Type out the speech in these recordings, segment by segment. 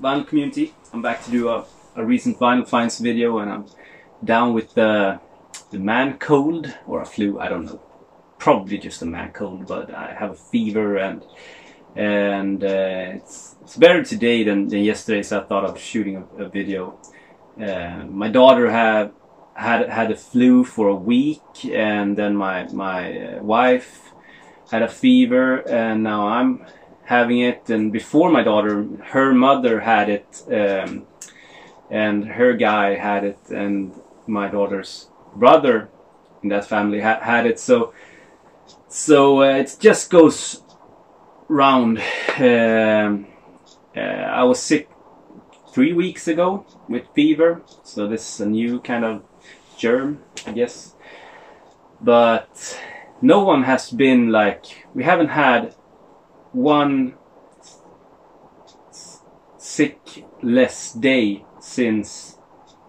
vinyl community. I'm back to do a recent vinyl finds video, and I'm down with the man cold or a flu, I don't know. Probably just a man cold, but I have a fever and it's better today than yesterday, so I thought of shooting a video. My daughter had a flu for a week, and then my wife had a fever, and now I'm having it. And before my daughter, her mother had it, and her guy had it, and my daughter's brother in that family had it. So it just goes round. I was sick 3 weeks ago with fever, so this is a new kind of germ, I guess. But no one has been like, we haven't had one sick less day since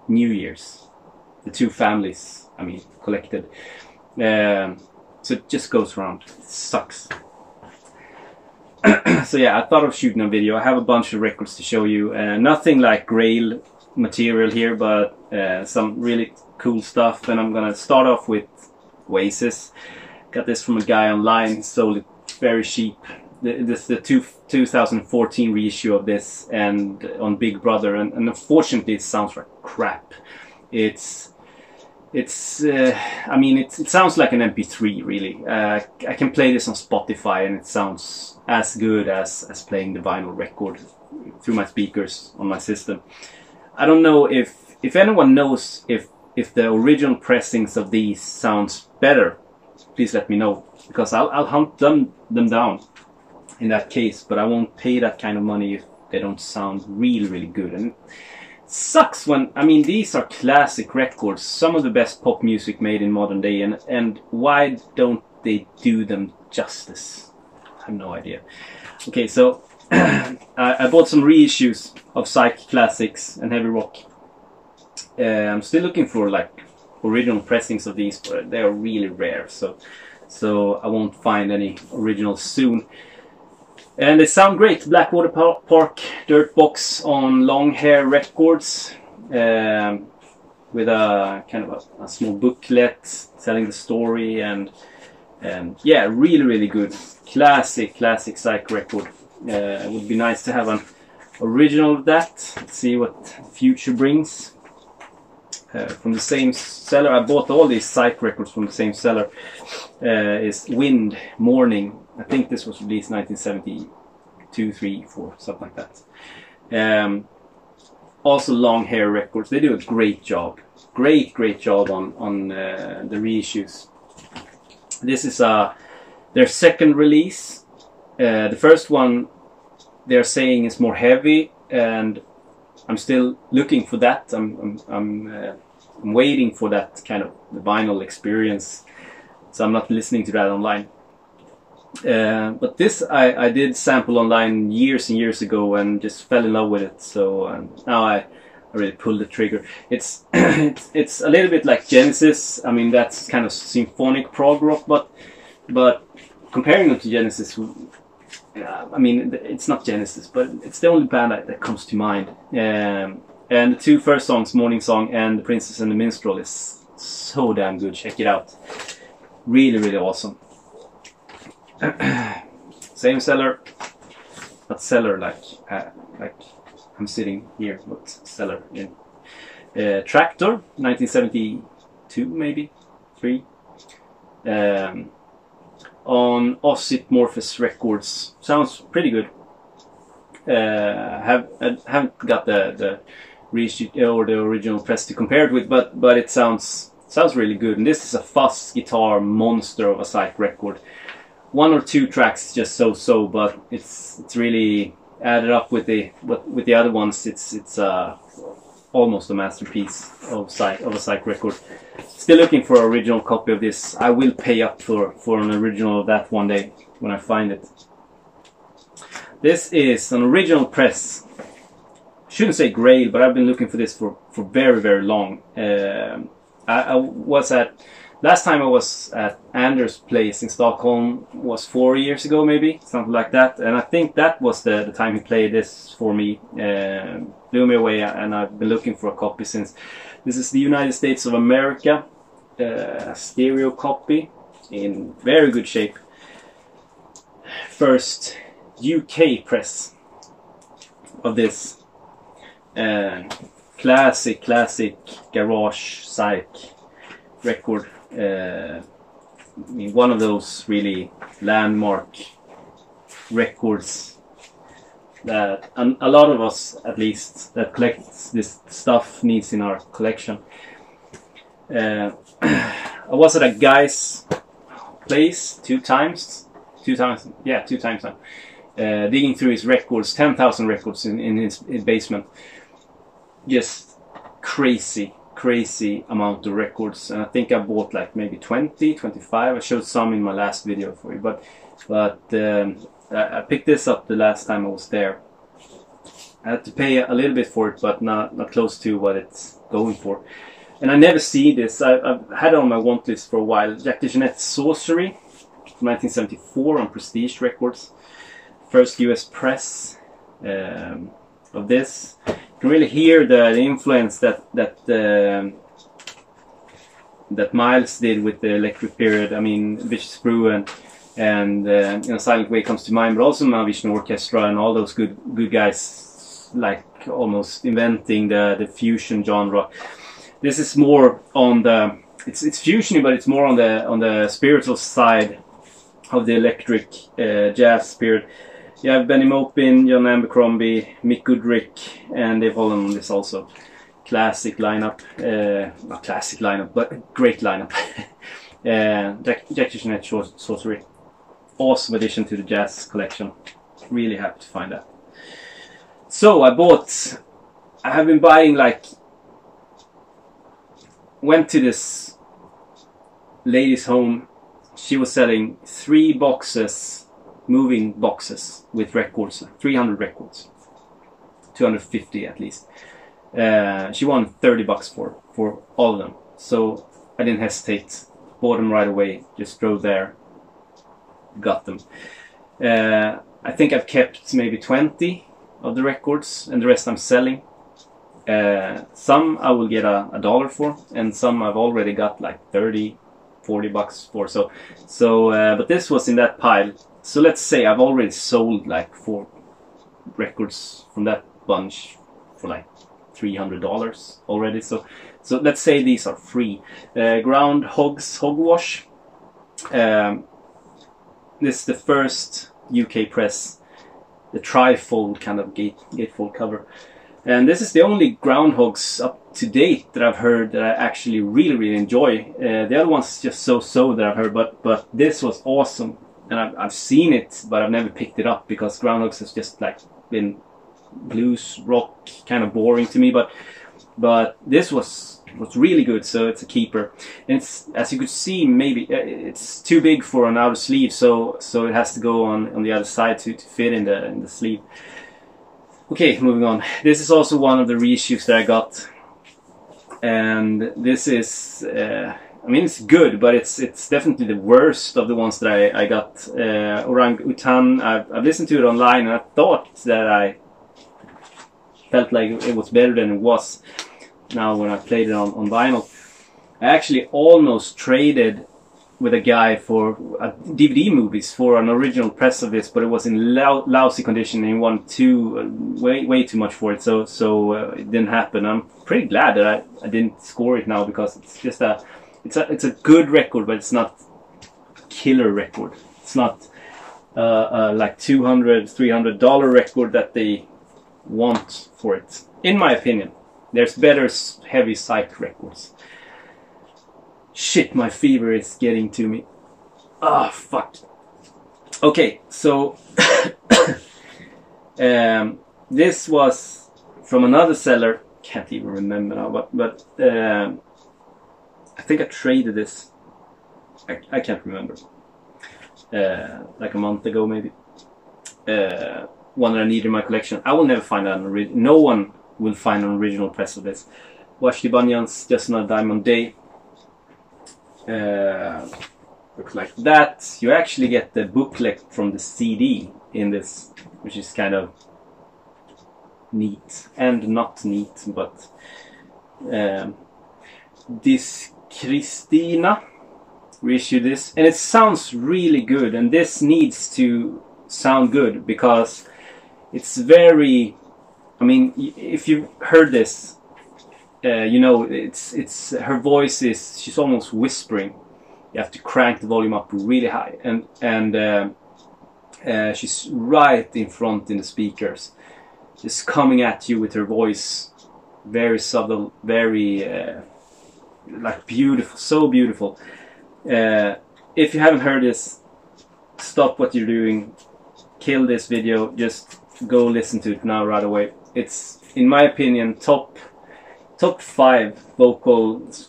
New Year's. The two families, I mean, collected. So it just goes around. It sucks. So yeah, I thought of shooting a video. I have a bunch of records to show you. Nothing like Grail material here, but some really cool stuff. And I'm gonna start off with Oasis. Got this from a guy online, sold it very cheap. This is the 2014 reissue of this, and on Big Brother. And unfortunately, it sounds like crap. I mean, it sounds like an MP3, really. I can play this on Spotify, and it sounds as good as playing the vinyl record through my speakers on my system. I don't know if anyone knows if the original pressings of these sounds better. Please let me know, because I'll hunt them down in that case. But I won't pay that kind of money if they don't sound really good. And sucks when, I mean, these are classic records, some of the best pop music made in modern day, and why don't they do them justice? I have no idea. Okay, so I bought some reissues of Psych classics and heavy rock. I'm still looking for like original pressings of these, but they are really rare, so I won't find any originals soon. And they sound great. Blackwater Park Dirtbox on Long Hair Records, with a kind of a small booklet telling the story, and yeah, really good. Classic Psych record. It would be nice to have an original of that. Let's see what the future brings. From the same seller, I bought all these Psych records from the same seller. Is Wind Morning. I think this was released 1972, 3, 4, something like that. Also Long Hair Records. They do a great job. Great job on the reissues. This is their second release. The first one they're saying is more heavy, and I'm still looking for that. I'm waiting for that kind of the vinyl experience, so I'm not listening to that online. But this I did sample online years and years ago, and just fell in love with it. So now I really pulled the trigger. It's it's a little bit like Genesis. I mean, that's kind of symphonic prog rock, but comparing it to Genesis, I mean, it's not Genesis, but it's the only band that comes to mind. And the two first songs, Morning Song and The Princess and the Minstrel, is so damn good. Check it out. Really awesome. Same seller, not seller like I'm sitting here, but seller in Tractor, 1972 maybe 3. On Ossipmorphous Records. Sounds pretty good. I haven't got the reissue or the original press to compare it with, but it sounds really good. And this is a fuzz guitar monster of a Psych record. 1 or 2 tracks just so, but it's really added up with the other ones. It's almost a masterpiece of a Psych record. Still looking for an original copy of this. I will pay up for an original of that one day when I find it. This is an original press. Shouldn't say Grail, but I've been looking for this for very long. I was at Last time I was at Anders' place in Stockholm was 4 years ago, maybe, something like that. And I think that was the time he played this for me. Blew me away, and I've been looking for a copy since. This is the United States of America, stereo copy in very good shape. First UK press of this. Classic garage Psych record. I mean, one of those really landmark records that a lot of us, at least, that collects this stuff needs in our collection. I was at a guy's place two times now, digging through his records, 10,000 records in his basement. Just crazy amount of records, and I think I bought like maybe 20, 25. I showed some in my last video for you, but I picked this up the last time I was there. I had to pay a little bit for it, but not close to what it's going for. And I never see this. I've had it on my want list for a while. Jack DeJohnette's Sorcery from 1974 on Prestige Records. First US press of this. You can really hear the influence that Miles did with the Electric Period. I mean, Vicious Brew and you know, Silent Way comes to mind, but also Mahavishnu Orchestra and all those good guys, like almost inventing the fusion genre. This is more on the it's fusion, but it's more on the spiritual side of the electric jazz spirit. You have Benny Maupin, John Abercrombie, Mick Goodrick, and they've all on this also. Classic lineup, not classic lineup, but great lineup. Jack DeJohnette Sorcery, awesome addition to the jazz collection. Really happy to find that. So I have been buying, like, went to this lady's home. She was selling 3 boxes. Moving boxes with records, 300 records, 250 at least. She won $30 for all of them, so I didn't hesitate, bought them right away, just drove there, got them. I think I've kept maybe 20 of the records, and the rest I'm selling. Some I will get a dollar for, and some I've already got like $30-40 for. But this was in that pile. So let's say I've already sold like 4 records from that bunch for like $300 already. So let's say these are free. Groundhog's Hogwash. This is the first UK press, the trifold kind of gatefold cover. And this is the only Groundhogs up to date that I've heard that I actually really enjoy. The other ones just so that I've heard, but this was awesome. And I've seen it, but I've never picked it up because Groundhogs has just like been blues rock, kind of boring to me. But this was really good, so it's a keeper. And it's, as you could see, maybe it's too big for an outer sleeve, so it has to go on the other side to fit in the sleeve. Okay, moving on. This is also one of the reissues that I got, and this is. I mean, it's good, but it's definitely the worst of the ones that I got. Orang Utan, I've listened to it online, and I thought that I felt like it was better than it was. Now when I played it on vinyl, I actually almost traded with a guy for DVD movies for an original press of this, but it was in lousy condition, and he wanted way too much for it, so it didn't happen. I'm pretty glad that I didn't score it now, because it's just it's a good record, but it's not a killer record. It's not like $200-300 record that they want for it, in my opinion. There's better heavy Psych records. Shit, my fever is getting to me. Ah, fuck. Okay, so this was from another seller. Can't even remember now, but I think I traded this. I can't remember. Like a month ago, maybe. One that I need in my collection. I will never find an original. No one will find an original press of this. Washley Bunyan's Just Another Diamond Day. looks like that. You actually get the booklet from the CD in this, which is kind of neat and not neat, but this Christina reissued this, and it sounds really good, and this needs to sound good because it's very, I mean, if you've heard this, you know, it's her voice is, she's almost whispering. You have to crank the volume up really high, and she's right in front in the speakers, just coming at you with her voice, very subtle, very like beautiful, so beautiful. If you haven't heard this, stop what you're doing, kill this video, just go listen to it now right away. It's, in my opinion, top 5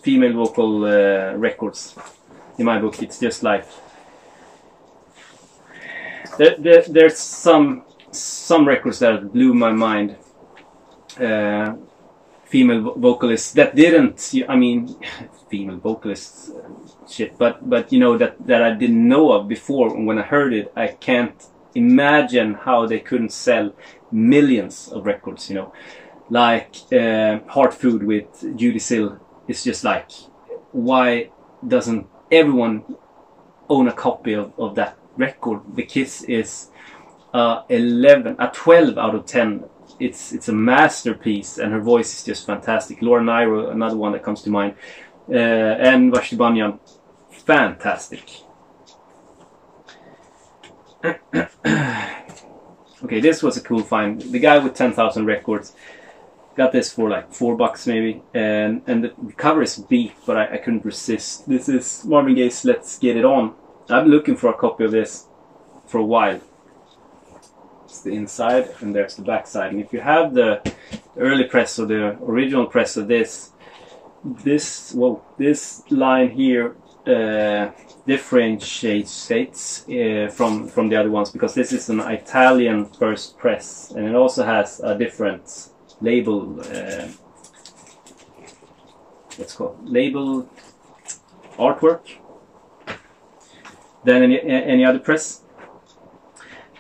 female vocal records in my book. It's just like there's some records that blew my mind. Female vocalists that didn't, I mean, female vocalists shit, but you know, that I didn't know of before. When I heard it, I can't imagine how they couldn't sell millions of records, you know. Like Heart Food with Judy Sill is just like, why doesn't everyone own a copy of that record? The Kiss is 12 out of 10. It's a masterpiece, and her voice is just fantastic. Laura Nyro, another one that comes to mind, and Vashti Bunyan, fantastic. Okay, this was a cool find. The guy with 10,000 records got this for like $4 maybe, and the cover is beat, but I couldn't resist. This is Marvin Gaye's Let's Get It On. I've been looking for a copy of this for a while. It's the inside, and there's the back side. And if you have the early press or the original press of this line here differentiates from the other ones, because this is an Italian first press, and it also has a different label. What's called label artwork than any other press.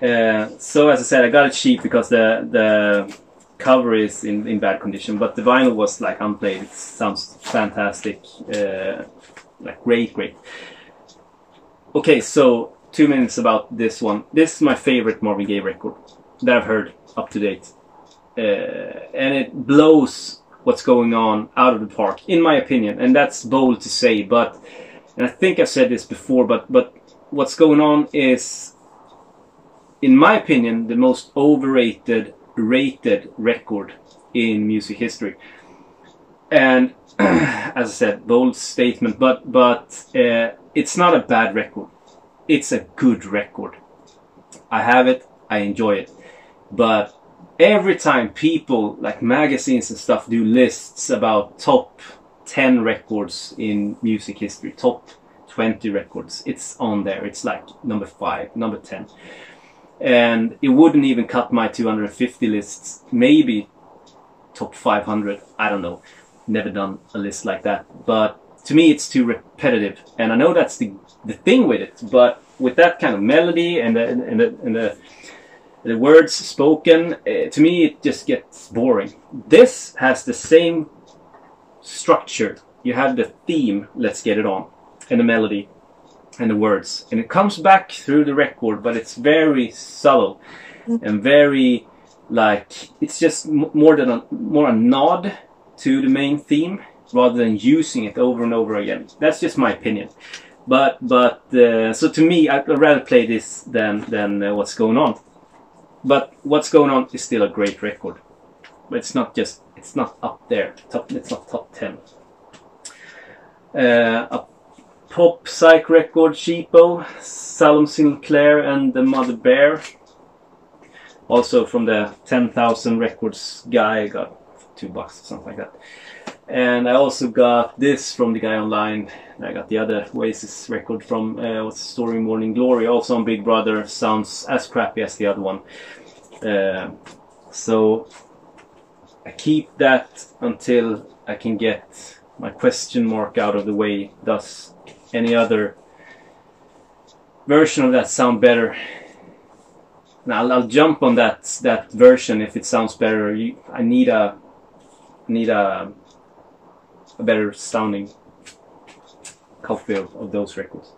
So as I said, I got it cheap because the cover is in bad condition, but the vinyl was like unplayed. It sounds fantastic, like great. Okay, so 2 minutes about this one. This is my favorite Marvin Gaye record that I've heard up to date, and it blows what's going on out of the park, in my opinion. And that's bold to say, but, and I think I've said this before, but what's going on is, in my opinion, the most rated record in music history. And as I said, bold statement, but it's not a bad record. It's a good record. I have it, I enjoy it. But every time people, like magazines and stuff, do lists about top 10 records in music history, top 20 records, it's on there. It's like number 5, number 10. And it wouldn't even cut my 250 lists. Maybe top 500. I don't know. Never done a list like that. But to me, it's too repetitive. And I know that's the thing with it. But with that kind of melody and the words spoken, to me, it just gets boring. This has the same structure. You have the theme, Let's Get It On, and the melody and the words, and it comes back through the record, but it's very subtle and very, like, it's just more a nod to the main theme rather than using it over and over again. That's just my opinion. But so to me, I'd rather play this than What's Going On. But What's Going On is still a great record, but it's not up there. It's not top 10. A pop psych record, Cheapo, Salom Sinclair and the Mother Bear. Also from the 10,000 records guy, I got $2 or something like that. And I also got this from the guy online. I got the other Oasis record from What's the Story, Morning Glory, also on Big Brother. Sounds as crappy as the other one. So I keep that until I can get my question mark out of the way, thus any other version of that sound better. Now I'll jump on that version if it sounds better. I need a better sounding copy of those records.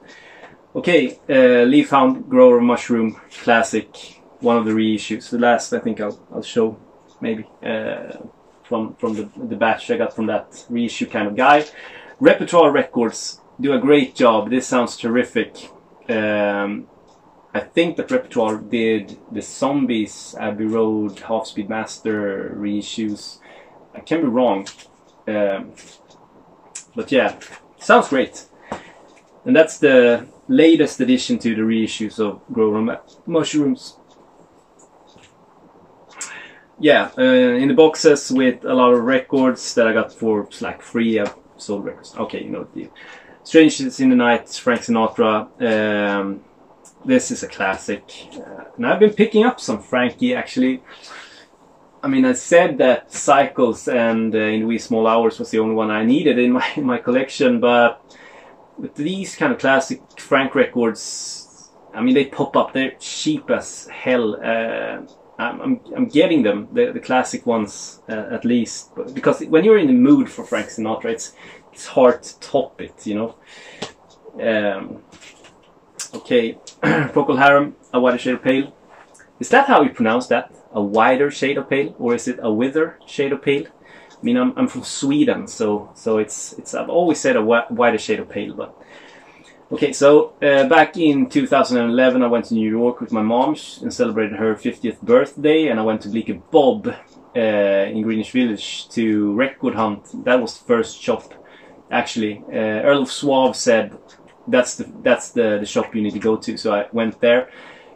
Okay, Leaf Hound, Grower Mushroom, classic, one of the reissues. The last I think I'll show maybe from the batch I got from that reissue kind of guy. Repertoire Records do a great job. This sounds terrific. I think that Repertoire did the Zombies, Abbey Road, Half Speed Master reissues. I can be wrong. But yeah, sounds great. And that's the latest addition to the reissues of Grower Mushrooms. Yeah, in the boxes with a lot of records that I got for like free. I've sold records. Okay, you know the deal. Strangers in the Night, Frank Sinatra. This is a classic. And I've been picking up some Frankie actually. I mean, I said that Cycles and In the Wee Small Hours was the only one I needed in my collection, but with these kind of classic Frank records, I mean, they pop up. They're cheap as hell. I'm getting them, the classic ones at least, because when you're in the mood for Frank Sinatra, it's hard to top it, you know. Okay, Procol Harum, A Wider Shade of Pale. Is that how you pronounce that? A wider shade of pale, or is it a wither shade of pale? I mean, I'm from Sweden, so it's I've always said a wider shade of pale, but okay. So back in 2011, I went to New York with my mom and celebrated her 50th birthday, and I went to Bleecker Bob in Greenwich Village to record hunt. That was the first shop, actually. Earl of Suave said that's the shop you need to go to, so I went there.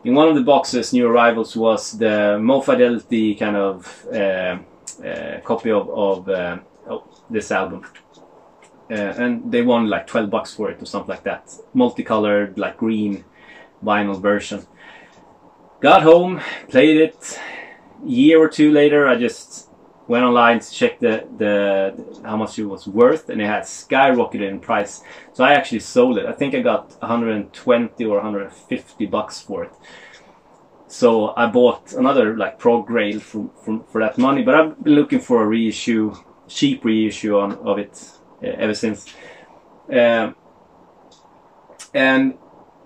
In one of the boxes, New Arrivals, was the Mo Fidelity kind of copy of this album. And they won like $12 for it or something like that. Multicolored, like green vinyl version. Got home, played it. A year or two later, I just went online to check how much it was worth, and it had skyrocketed in price. So I actually sold it. I think I got 120 or 150 bucks for it. So I bought another like prog rail for that money. But I've been looking for a reissue, cheap reissue of it ever since. And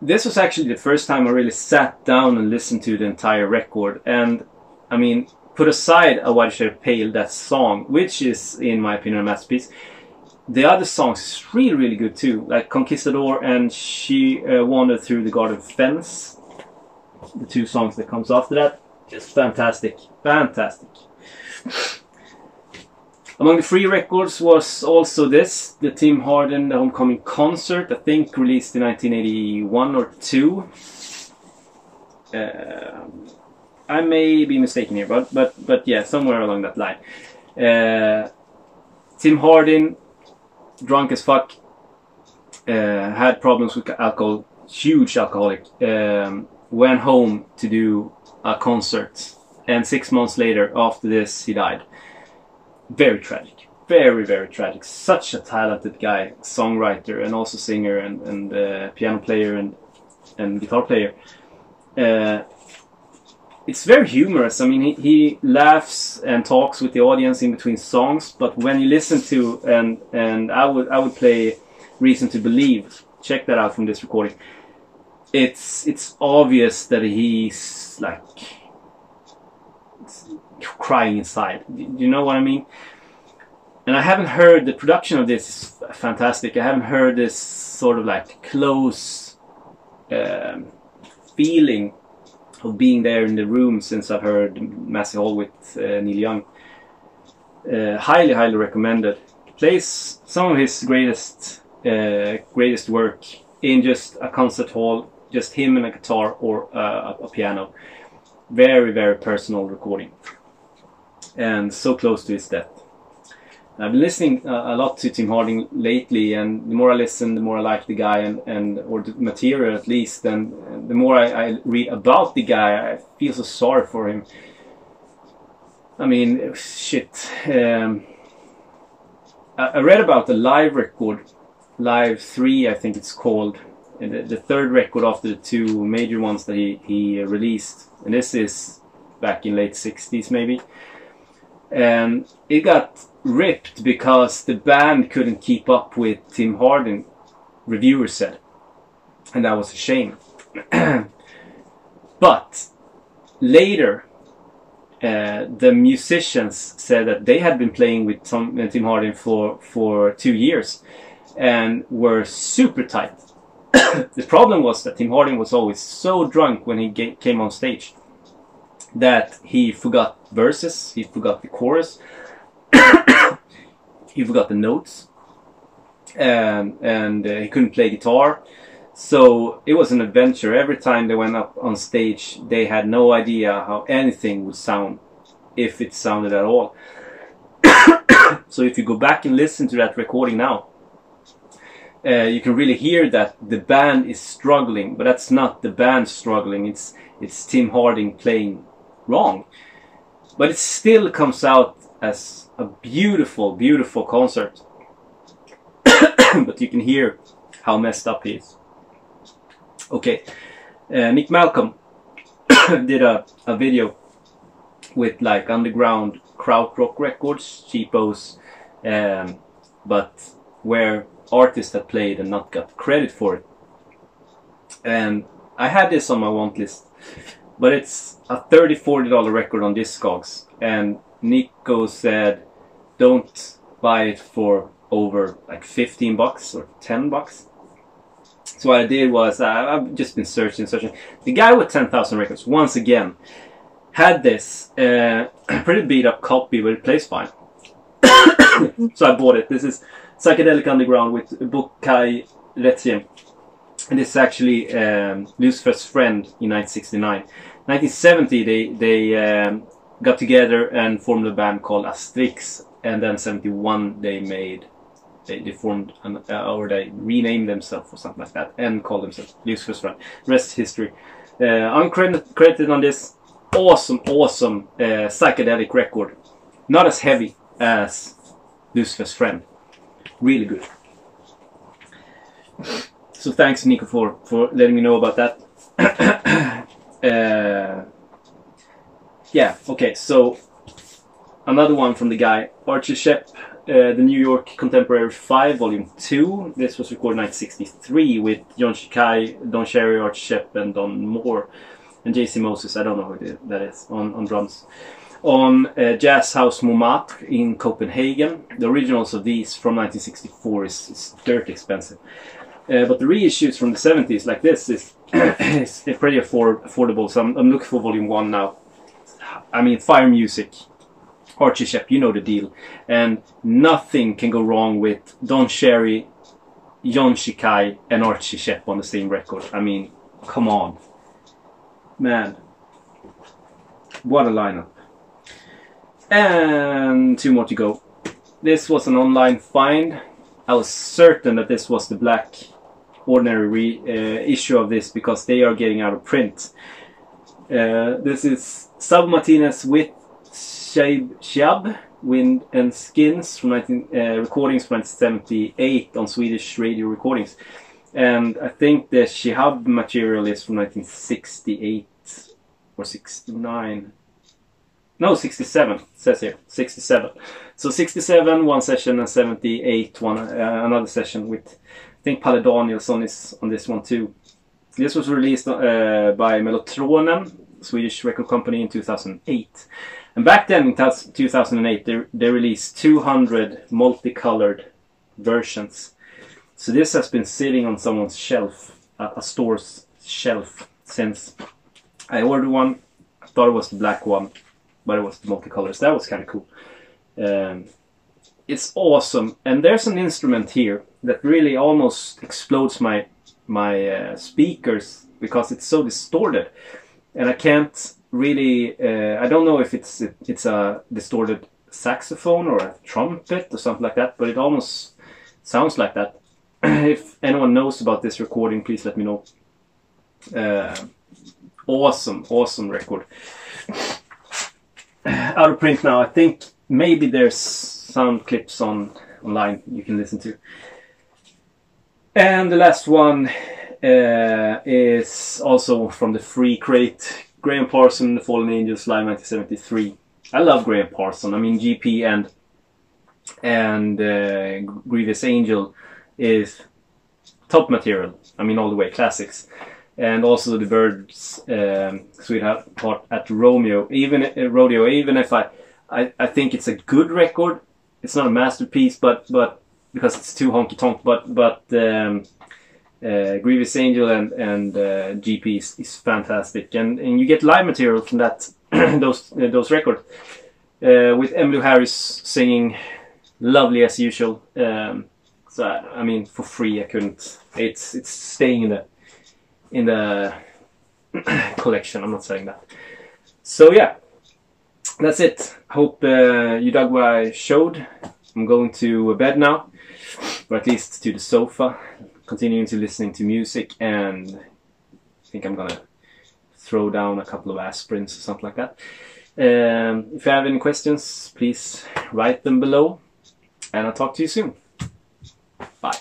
this was actually the first time I really sat down and listened to the entire record. And I mean, put aside A Wider Shade of Pale, that song, which is, in my opinion, a masterpiece. The other songs is really, really good too, like Conquistador and She Wandered Through the Garden Fence. The two songs that comes after that, just fantastic, fantastic. Among the free records was also this, the Tim Hardin, The Homecoming Concert, I think released in 1981 or 2. I may be mistaken here, but yeah, somewhere along that line. Tim Hardin, drunk as fuck, had problems with alcohol, huge alcoholic, went home to do a concert, and 6 months later, after this, he died. Very tragic, very, very tragic. Such a talented guy, songwriter and also singer and piano player and guitar player. It's very humorous. I mean, he laughs and talks with the audience in between songs. But when you listen to and I would play "Reason to Believe." Check that out from this recording. It's obvious that he's like crying inside. You know what I mean? And I haven't heard, the production of this is fantastic. I haven't heard this sort of like close feeling of being there in the room since I've heard Massey Hall with Neil Young. Highly, highly recommended. Plays some of his greatest work in just a concert hall, just him and a guitar or a piano. Very, very personal recording. And so close to his death. I've been listening a lot to Tim Hardin lately, and the more I listen, the more I like the guy or the material at least, and the more I read about the guy, I feel so sorry for him. I mean, shit. I read about the live record Live 3, I think it's called. And the third record after the two major ones that he released. And this is back in late 60s maybe. And it got ripped because the band couldn't keep up with Tim Hardin, reviewers said. And that was a shame. But later, the musicians said that they had been playing with Tim Hardin for 2 years and were super tight. The problem was that Tim Hardin was always so drunk when he came on stage that he forgot verses, he forgot the chorus, he forgot the notes, and he couldn't play guitar. So it was an adventure. Every time they went up on stage, they had no idea how anything would sound, if it sounded at all. So if you go back and listen to that recording now, you can really hear that the band is struggling, but that's not the band struggling, it's Tim Hardin playing wrong. But it still comes out as a beautiful, beautiful concert. But you can hear how messed up he is. Okay, Nick Malcolm did a video with like underground krautrock records, cheapos, but where artists had played and not got credit for it. And I had this on my want list, but it's a $30–40 record on Discogs, and Nico said don't buy it for over like $15 or $10. So what I did was, I've just been searching. The guy with 10,000 records, once again, had this pretty beat up copy, but it plays fine. So I bought it. This is Psychedelic Underground with Bukai Retiem. And this is actually Lucifer's Friend in 1969. 1970 they got together and formed a band called Astrix, and then 71 they formed or they renamed themselves or something like that and called themselves Lucifer's Friend. Rest is history. Uncredited on this. Awesome psychedelic record. Not as heavy as Lucifer's Friend. Really good. So thanks Nico for letting me know about that. Yeah, okay, so another one from the guy, Archie Shepp, the New York Contemporary 5, Volume 2. This was recorded in 1963 with John Shikai, Don Cherry, Archie Shepp, and Don Moore. And JC Moses, I don't know who that is, on drums. On Jazz House Montmartre in Copenhagen. The originals of these from 1964 is dirt expensive. But the reissues from the 70s like this is pretty affordable. So I'm looking for Volume 1 now. I mean, Fire Music, Archie Shepp, you know the deal. And nothing can go wrong with Don Cherry, John Shikai, and Archie Shepp on the same record. I mean, come on. Man. What a lineup. And 2 more to go. This was an online find. I was certain that this was the black ordinary issue of this because they are getting out of print. This is Sub Martinez with Shab, Wind and Skins from recordings from 1978 on Swedish radio recordings. And I think the Shihab material is from 1968 or 69. No, 67, it says here, 67. So 67, one session, and 78, another session with, I think, Palle Daniels on this one too. This was released by Mellotronen, Swedish record company, in 2008. And back then, in 2008, they released 200 multicolored versions. So this has been sitting on someone's shelf, a store's shelf, since I ordered one. I thought it was the black one, but it was the multicolors. That was kind of cool. It's awesome, and there's an instrument here that really almost explodes my speakers because it's so distorted, and I can't really. I don't know if it's a distorted saxophone or a trumpet or something like that, but it almost sounds like that. If anyone knows about this recording, please let me know. Awesome record. Out of print now. I think maybe there's some clips online you can listen to. And the last one is also from the free crate, Graham Parson, The Fallen Angels, live 1973. I love Graham Parson. I mean, GP and Grievous Angel is top material. I mean, all the way classics. And also the Byrds' Sweetheart at Romeo. Even if I think it's a good record, it's not a masterpiece, but because it's too honky tonk. But Grievous Angel and GP is fantastic, and you get live material from that those records with Emmylou Harris singing lovely as usual. So I mean, for free I couldn't. It's staying in the collection. I'm not saying that. So yeah, that's it. Hope you dug what I showed. I'm going to bed now, or at least to the sofa, continuing to listening to music, and I think I'm gonna throw down a couple of aspirins or something like that. If you have any questions, please write them below, and I'll talk to you soon. Bye.